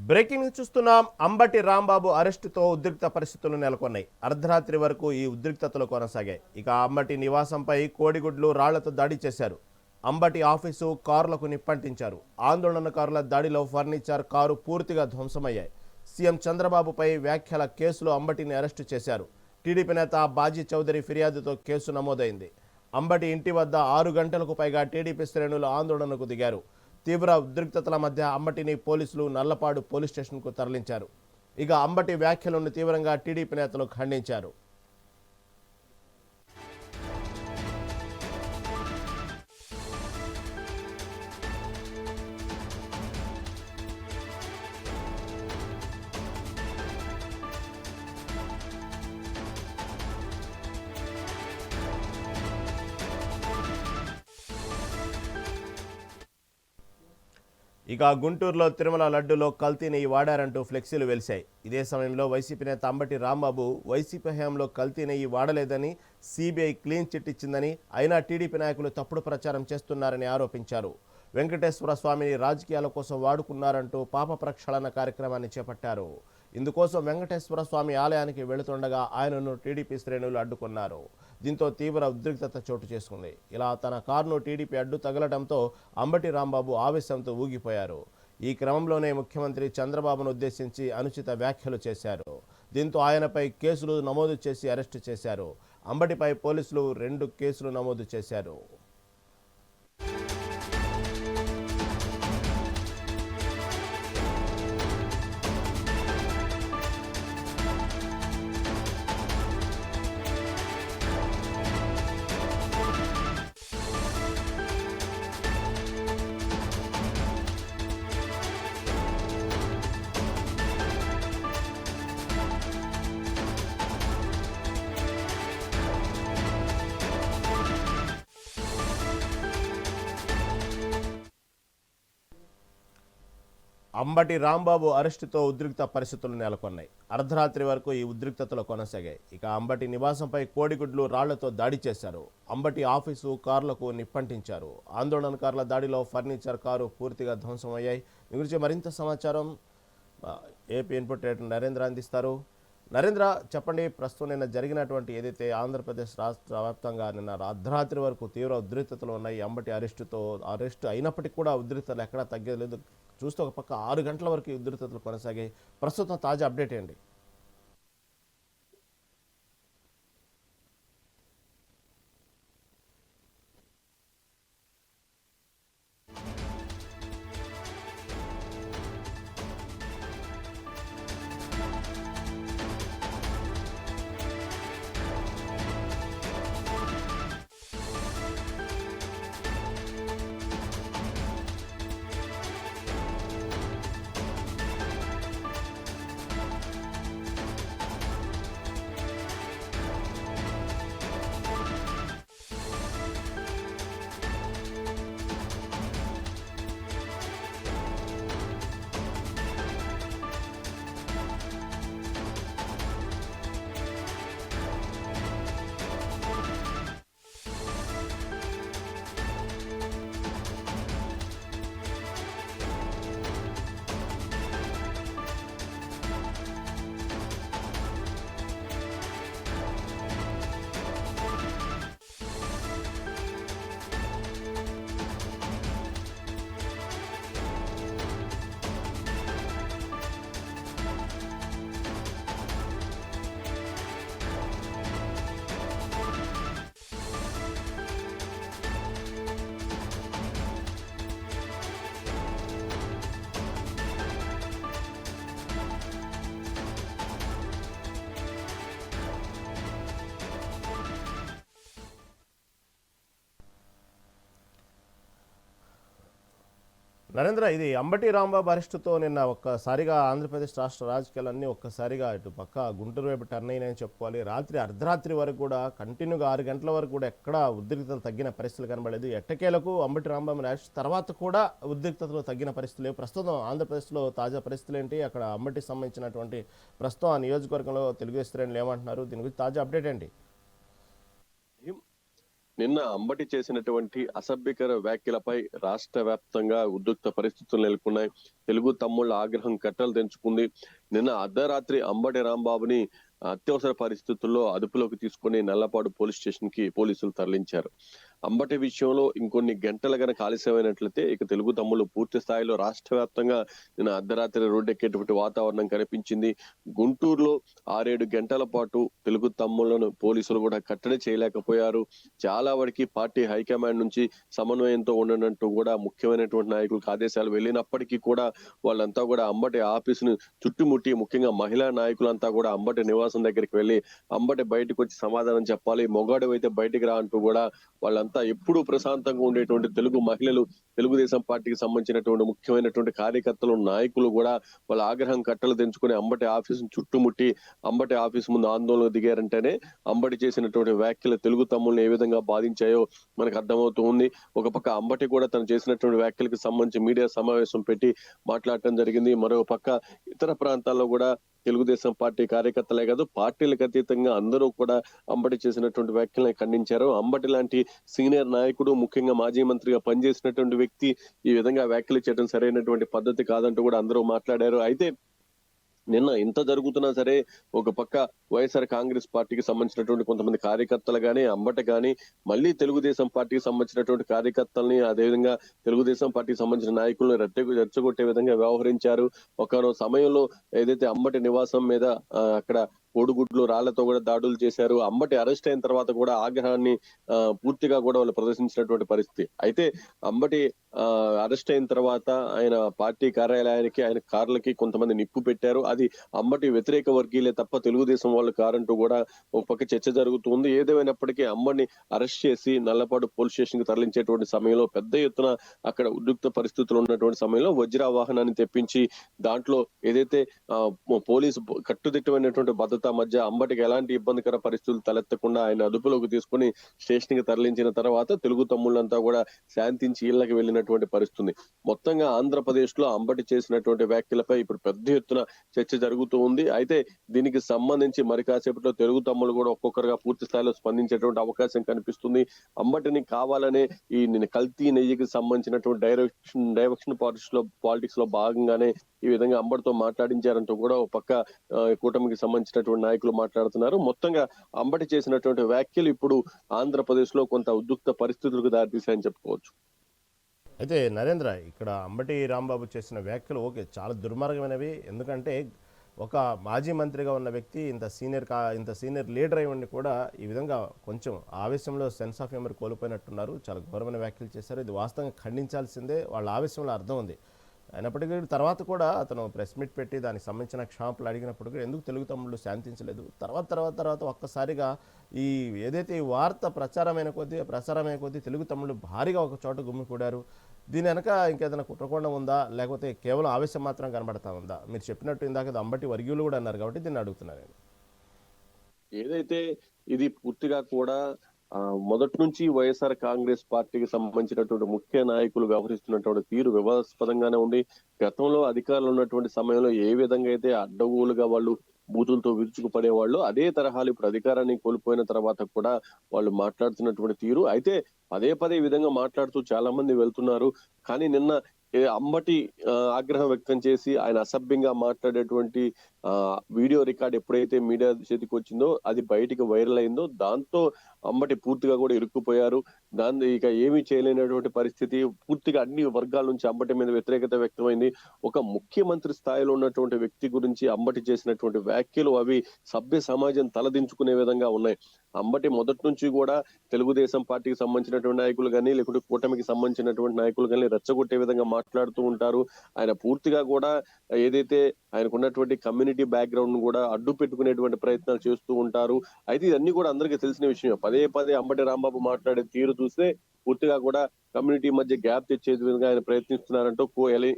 Breaking news చూస్తున్నాం. అంబటి రాంబాబు అరెస్టుతో ఉద్రిక్త పరిస్థితులు నెలకొన్నాయి. అర్ధరాత్రి వరకు ఈ ఉద్రిక్తతలు కొనసాగాయి. ఇక అంబటి నివాసంపై కోడిగుడ్లు రాళ్లతో దాడి చేశారు. అంబటి ఆఫీసు కారులకు నిప్పంటించారు. ఆందోళనకారుల దాడిలో ఫర్నిచర్, కారు పూర్తిగా ధ్వంసమయ్యాయి. సీఎం చంద్రబాబుపై వ్యాఖ్యల కేసులో అంబటిని అరెస్టు చేశారు. టీడీపీ నేత బాజీ చౌదరి ఫిర్యాదుతో కేసు నమోదైంది. అంబటి ఇంటి వద్ద 6 గంటలకు పైగా టీడీపీ శ్రేణులు ఆందోళనకు దిగారు. తీవ్ర ఉద్రిక్తతల మధ్య అంబటిని పోలీసులు నల్లపాడు పోలీస్ స్టేషన్కు తరలించారు. ఇక అంబటి వ్యాఖ్యలను తీవ్రంగా టీడీపీ నేతలు ఖండించారు. ఇక గుంటూరులో తిరుమల లడ్డులో కల్తీ నెయ్యి వాడారంటూ ఫ్లెక్సీలు వెలిశాయి. ఇదే సమయంలో వైసీపీ నేత అంబటి రాంబాబు వైసీపీ హయాంలో కల్తీ నెయ్యి వాడలేదని, సిబిఐ క్లీన్ చిట్ ఇచ్చిందని, అయినా టీడీపీ నాయకులు తప్పుడు ప్రచారం చేస్తున్నారని ఆరోపించారు. వెంకటేశ్వర స్వామిని రాజకీయాల కోసం వాడుకున్నారంటూ పాప ప్రక్షాళన కార్యక్రమాన్ని చేపట్టారు. ఇందుకోసం వెంకటేశ్వర స్వామి ఆలయానికి వెళుతుండగా ఆయనను టీడీపీ శ్రేణులు అడ్డుకున్నారు. దీంతో తీవ్ర ఉద్రిక్తత చోటు చేసుకుంది. ఇలా తన కారును టీడీపీ అడ్డు తగలడంతో అంబటి రాంబాబు ఆవేశంతో ఊగిపోయారు. ఈ క్రమంలోనే ముఖ్యమంత్రి చంద్రబాబును ఉద్దేశించి అనుచిత వ్యాఖ్యలు చేశారు. దీంతో ఆయనపై కేసులు నమోదు చేసి అరెస్టు చేశారు. అంబటిపై పోలీసులు 2 కేసులు నమోదు చేశారు. అంబటి రాంబాబు అరెస్టుతో ఉద్రిక్త పరిస్థితులు నెలకొన్నాయి. అర్ధరాత్రి వరకు ఈ ఉద్రిక్తతలు కొనసాగాయి. ఇక అంబటి నివాసంపై కోడిగుడ్లు రాళ్లతో దాడి చేశారు. అంబటి ఆఫీసు, కార్లకు నిప్పంటించారు. ఆందోళనకారుల దాడిలో ఫర్నిచర్, కారు పూర్తిగా ధ్వంసమయ్యాయి. దీని గురించి మరింత సమాచారం ఏపీ ఇన్పుట్ రేటర్ నరేంద్ర అందిస్తారు. నరేంద్ర, చెప్పండి, ప్రస్తుతం నిన్న జరిగినటువంటి ఏదైతే ఆంధ్రప్రదేశ్ రాష్ట్ర వ్యాప్తంగా నిన్న అర్ధరాత్రి వరకు తీవ్ర ఉద్రిక్తతలు ఉన్నాయి. అంబటి అరెస్టు అయినప్పటికీ కూడా ఉద్రిక్తతలు ఎక్కడా తగ్గలేదు. చూస్తే ఒక పక్క 6 గంటల వరకు ఈ ఉద్రిక్తతలు కొనసాగాయి. ప్రస్తుతం తాజా అప్డేట్ ఏంటి? నరేంద్ర, ఇది అంబటి రాంబాబు అరెస్టుతో నిన్న ఒక్కసారిగా ఆంధ్రప్రదేశ్ రాష్ట్ర రాజకీయాలన్నీ ఒక్కసారిగా ఇటు పక్క గుంటూరు వైపు టర్న్ అయినాయని చెప్పుకోవాలి. అర్ధరాత్రి వరకు కూడా కంటిన్యూగా 6 గంటల వరకు కూడా ఎక్కడా ఉద్రిక్తతలు తగ్గిన పరిస్థితులు కనబడలేదు. ఎట్టకేలకు అంబటి రాంబాబు అరెస్ట్ తర్వాత కూడా ఉద్రిక్తతలు తగ్గిన పరిస్థితులు లేవు. ప్రస్తుతం ఆంధ్రప్రదేశ్లో తాజా పరిస్థితులు ఏంటి? అక్కడ అంబటికి సంబంధించినటువంటి ప్రస్తుతం ఆ నియోజకవర్గంలో తెలుగుదేశం శ్రేణులు ఏమంటున్నారు? దీని గురించి తాజా అప్డేట్ ఏంటి? నిన్న అంబటి చేసినటువంటి అసభ్యకర వ్యాఖ్యలపై రాష్ట్ర వ్యాప్తంగా ఉద్రిక్త పరిస్థితులు నెలకొన్నాయి. తెలుగు తమ్ముళ్ల ఆగ్రహం కట్టలు తెంచుకుంది. నిన్న అర్ధరాత్రి అంబటి రాంబాబుని అత్యవసర పరిస్థితుల్లో అదుపులోకి తీసుకుని నల్లపాడు పోలీస్ స్టేషన్ కి పోలీసులు తరలించారు. అంబటి విషయంలో ఇంకొన్ని గంటలు గనక ఆలస్యమైనట్లయితే ఇక తెలుగు తమ్ముళ్లు పూర్తి స్థాయిలో రాష్ట్ర వ్యాప్తంగా నిన్న అర్ధరాత్రి రోడ్డెక్కేటువంటి వాతావరణం కనిపించింది. గుంటూరులో 6-7 గంటల పాటు తెలుగు తమ్ముళ్లను పోలీసులు కూడా కట్టడి చేయలేకపోయారు. చాలా వరకు పార్టీ హైకమాండ్ నుంచి సమన్వయంతో ఉండనంటూ కూడా ముఖ్యమైనటువంటి నాయకులకు ఆదేశాలు వెళ్ళినప్పటికీ కూడా వాళ్ళంతా కూడా అంబటి ఆఫీసును చుట్టుముట్టి, ముఖ్యంగా మహిళా నాయకులంతా కూడా అంబటి నివాసం దగ్గరికి వెళ్లి అంబటి బయటకు వచ్చి సమాధానం చెప్పాలి, మొగాడు అయితే బయటికి రా అంటూ కూడా వాళ్ళంతా ఎప్పుడూ ప్రశాంతంగా ఉండేటువంటి తెలుగు మహిళలు, తెలుగుదేశం పార్టీకి సంబంధించినటువంటి ముఖ్యమైనటువంటి కార్యకర్తలు, నాయకులు కూడా వాళ్ళ ఆగ్రహం కట్టలు తెంచుకుని అంబటి ఆఫీసును చుట్టుముట్టి అంబటి ఆఫీసు ముందు ఆందోళన దిగారంటేనే అంబటి చేసినటువంటి వ్యాఖ్యలు తెలుగు తమ్ముల్ని ఏ విధంగా బాధించాయో మనకు అర్థమవుతూ ఉంది. ఒక పక్క అంబటి కూడా తను చేసినటువంటి వ్యాఖ్యలకు సంబంధించి మీడియా సమావేశం పెట్టి మాట్లాడటం జరిగింది. మరో పక్క ఇతర ప్రాంతాల్లో కూడా తెలుగుదేశం పార్టీ కార్యకర్తలే కాదు, పార్టీలకు అతీతంగా అందరూ కూడా అంబటి చేసినటువంటి వ్యాఖ్యలను ఖండించారు. అంబటి లాంటి సీనియర్ నాయకుడు, ముఖ్యంగా మాజీ మంత్రిగా పనిచేసినటువంటి వ్యక్తి ఈ విధంగా వ్యాఖ్యలు చేయడం సరైనటువంటి పద్ధతి కాదంటూ కూడా అందరూ మాట్లాడారు. అయితే నిన్న ఇంత జరుగుతున్నా సరే ఒక పక్క వైఎస్ఆర్ కాంగ్రెస్ పార్టీకి సంబంధించినటువంటి కొంతమంది కార్యకర్తలు గానీ, అంబట గానీ మళ్ళీ తెలుగుదేశం పార్టీకి సంబంధించినటువంటి కార్యకర్తల్ని, అదేవిధంగా తెలుగుదేశం పార్టీకి సంబంధించిన నాయకులను రెచ్చగొట్టే విధంగా వ్యవహరించారు. ఒకనో సమయంలో ఏదైతే అంబటి నివాసం మీద అక్కడ కోడిగుడ్లు రాళ్లతో కూడా దాడులు చేశారు. అంబటి అరెస్ట్ అయిన తర్వాత కూడా ఆగ్రహాన్ని పూర్తిగా కూడా వాళ్ళు ప్రదర్శించినటువంటి పరిస్థితి. అయితే అంబటి అరెస్ట్ అయిన తర్వాత ఆయన పార్టీ కార్యాలయానికి, ఆయన కార్లకి కొంతమంది నిప్పు పెట్టారు. అది అంబటి వ్యతిరేక వర్గీయులే తప్ప తెలుగుదేశం వాళ్ళు కారంటూ కూడా ఒక పక్క చర్చ జరుగుతుంది. ఏదేమైనప్పటికీ అంబడిని అరెస్ట్ చేసి నల్లపాడు పోలీస్ స్టేషన్ కి తరలించేటువంటి సమయంలో పెద్ద ఎత్తున అక్కడ ఉద్రిక్త పరిస్థితులు ఉన్నటువంటి సమయంలో వజ్రా వాహనాన్ని తెప్పించి దాంట్లో ఏదైతే పోలీసు కట్టుదిట్టమైనటువంటి భద్రత మధ్య అంబటికి ఎలాంటి ఇబ్బందికర పరిస్థితులు తలెత్తకుండా ఆయన అదుపులోకి తీసుకుని స్టేషన్ కి తరలించిన తర్వాత తెలుగు తమ్ముళ్ళంతా కూడా శాంతించి ఇళ్లకు వెళ్ళినటువంటి పరిస్థితి. మొత్తంగా ఆంధ్రప్రదేశ్ లో అంబటి చేసినటువంటి వ్యాఖ్యలపై ఇప్పుడు పెద్ద ఎత్తున చర్చ జరుగుతూ ఉంది. అయితే దీనికి సంబంధించి మరి కాసేపట్లో తెలుగు తమ్ముళ్ళు కూడా ఒక్కొక్కరుగా పూర్తి స్థాయిలో స్పందించేటువంటి అవకాశం కనిపిస్తుంది. అంబటిని కావాలనే ఈ కల్తీ నెయ్యికి సంబంధించినటువంటి డైరెక్షన్ పాలిటిక్స్ లో భాగంగానే ఈ విధంగా అంబటితో మాట్లాడించారంటూ కూడా ఒక పక్క కూటమికి సంబంధించినటువంటి నాయకులు మాట్లాడుతున్నారు. మొత్తంగా అంబటి చేసినటువంటి వ్యాఖ్యలు ఇప్పుడు ఆంధ్రప్రదేశ్ లో కొంత ఉద్రిక్త పరిస్థితులకు దారితీశాయని చెప్పుకోవచ్చు. అయితే నరేంద్ర, ఇక్కడ అంబటి రాంబాబు చేసిన వ్యాఖ్యలు ఓకే, చాలా దుర్మార్గమైనవి. ఎందుకంటే ఒక మాజీ మంత్రిగా ఉన్న వ్యక్తి ఇంత సీనియర్ లీడర్ అయి ఉండి కూడా ఈ విధంగా కొంచెం ఆవేశంలో సెన్స్ ఆఫ్ హ్యూమర్ కోల్పోయినట్టున్నారు. చాలా ఘోరమైన వ్యాఖ్యలు చేశారు. ఇది వాస్తవంగా ఖండించాల్సిందే. వాళ్ళ ఆవేశంలో అర్థం ఉంది. అయినప్పటికీ తర్వాత కూడా అతను ప్రెస్ మీట్ పెట్టి దానికి సంబంధించిన క్షమాపణలు అడిగినప్పుడు కూడా ఎందుకు తెలుగు తమ్ముళ్ళు శాంతించలేదు? తర్వాత ఒక్కసారిగా ఈ ఏదైతే ఈ వార్త ప్రచారమైన కొద్దీ తెలుగు తమ్ముళ్ళు భారీగా ఒక చోట గుమ్మికూడారు. దీని వెనక ఇంకేదైనా కుట్రకోణం ఉందా, లేకపోతే కేవలం ఆవేశం మాత్రం కనబడతా ఉందా? మీరు చెప్పినట్టు ఇందాక అంబటి వర్గీయులు కూడా అన్నారు కాబట్టి దీన్ని అడుగుతున్నాను. ఏదైతే ఇది పూర్తిగా కూడా మొదటి నుంచి వైఎస్ఆర్ కాంగ్రెస్ పార్టీకి సంబంధించినటువంటి ముఖ్య నాయకులు వ్యవహరిస్తున్నటువంటి తీరు వివాదాస్పదంగానే ఉంది. గతంలో అధికారులు ఉన్నటువంటి సమయంలో ఏ విధంగా అయితే అడ్డగోలుగా వాళ్ళు బూతులతో విరుచుకుపడేవాళ్ళు, అదే తరహాలు ఇప్పుడు అధికారాన్ని కోల్పోయిన తర్వాత కూడా వాళ్ళు మాట్లాడుతున్నటువంటి తీరు. అయితే పదే ఈ విధంగా మాట్లాడుతూ చాలా మంది వెళ్తున్నారు. కానీ నిన్న అంబటి ఆగ్రహం వ్యక్తం చేసి ఆయన అసభ్యంగా మాట్లాడేటువంటి వీడియో రికార్డ్ ఎప్పుడైతే మీడియా చేతికి వచ్చిందో, అది బయటికి వైరల్ అయిందో, దాంతో అంబటి పూర్తిగా కూడా ఇరుక్కుపోయారు. దాన్ని ఇక ఏమీ చేయలేనటువంటి పరిస్థితి. పూర్తిగా అన్ని వర్గాల నుంచి అంబటి మీద వ్యతిరేకత వ్యక్తమైంది. ఒక ముఖ్యమంత్రి స్థాయిలో ఉన్నటువంటి వ్యక్తి గురించి అంబటి చేసినటువంటి వ్యాఖ్యలు అవి సభ్య సమాజం తలదించుకునే విధంగా ఉన్నాయి. అంబటి మొదటి నుంచి కూడా తెలుగుదేశం పార్టీకి సంబంధించినటువంటి నాయకులు కానీ, లేకుంటే కూటమికి సంబంధించినటువంటి నాయకులు కానీ రెచ్చగొట్టే విధంగా మాట్లాడుతూ ఉంటారు. ఆయన పూర్తిగా కూడా ఏదైతే ఆయనకు ఉన్నటువంటి కమ్యూనిటీ బ్యాక్గ్రౌండ్ కూడా అడ్డు పెట్టుకునేటువంటి ప్రయత్నాలు చేస్తూ ఉంటారు. అయితే ఇవన్నీ కూడా అందరికీ తెలిసిన విషయం. పదే అంబటి రాంబాబు మాట్లాడే తీరు చూస్తే పూర్తిగా కూడా కమ్యూనిటీ మధ్య గ్యాప్ తెచ్చే విధంగా ఆయన ప్రయత్నిస్తున్నారంటూ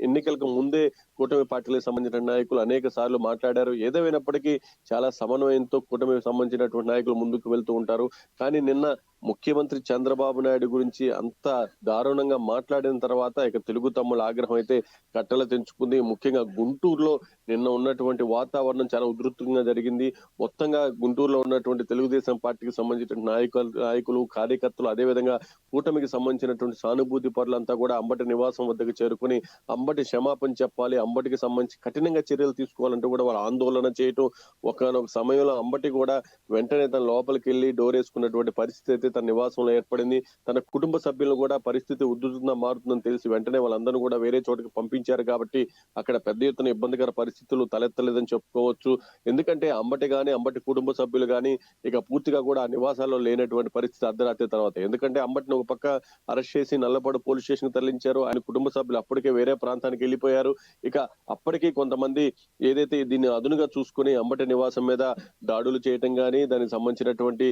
ఎన్నికలకు ముందే కూటమి పార్టీలకు సంబంధించిన నాయకులు అనేక సార్లు మాట్లాడారు. ఏదేమైనప్పటికీ చాలా సమన్వయంతో కూటమికి సంబంధించినటువంటి నాయకులు ముందుకు వెళ్తూ ఉంటారు. కానీ నిన్న ముఖ్యమంత్రి చంద్రబాబు నాయుడు గురించి అంత దారుణంగా మాట్లాడిన తర్వాత ఇక తెలుగు తమ్ముళ్ళ ఆగ్రహం అయితే కట్టలు తెంచుకుంది. ముఖ్యంగా గుంటూరులో నిన్న ఉన్నటువంటి వాతావరణం చాలా ఉధృతంగా జరిగింది. మొత్తంగా గుంటూరులో ఉన్నటువంటి తెలుగుదేశం పార్టీకి సంబంధించిన నాయకులు కార్యకర్తలు అదేవిధంగా కూటమికి సంబంధించినటువంటి సానుభూతి పరులంతా కూడా అంబటి నివాసం వద్దకు చేరుకుని అంబటి క్షమాపణ చెప్పాలి, అంబటికి సంబంధించి కఠినంగా చర్యలు తీసుకోవాలంటూ కూడా వాళ్ళు ఆందోళన చేయటం. ఒకనొక సమయంలో అంబటి కూడా వెంటనే తన లోపలికి వెళ్లి డోర్ వేసుకున్నటువంటి పరిస్థితి అయితే తన నివాసంలో ఏర్పడింది. తన కుటుంబ సభ్యులను కూడా పరిస్థితి ఉధృతంగా మారుతుందని తెలిసి వెంటనే వాళ్ళందరూ కూడా వేరే చోటుకి పంపించారు. కాబట్టి అక్కడ పెద్ద ఎత్తున ఇబ్బందికర పరిస్థితులు తలెత్తలేదని చెప్పుకోవచ్చు. ఎందుకంటే అంబటి గాని అంబటి కుటుంబ సభ్యులు గాని ఇక పూర్తిగా కూడా ఆ నివాసాల్లో లేనటువంటి పరిస్థితి అర్ధరాత్రి తర్వాత. ఎందుకంటే అంబటిని ఒక పక్క అరెస్ట్ చేసి నల్లపాడు పోలీస్ స్టేషన్ తరలించారు. ఆయన కుటుంబ సభ్యులు అప్పటికే వేరే ప్రాంతానికి వెళ్ళిపోయారు. ఇక అప్పటికీ కొంతమంది ఏదైతే దీన్ని అదునుగా చూసుకుని అంబటి నివాసం మీద దాడులు చేయటం గానీ, దానికి సంబంధించినటువంటి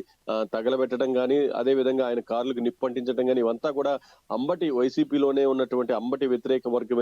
తగలబెట్టడం గానీ, అదే విధంగా ఆయన కార్లకు నిప్పంటించడం గానీ, ఇవంతా కూడా అంబటి వైసీపీలోనే ఉన్నటువంటి అంబటి వ్యతిరేక వర్గమే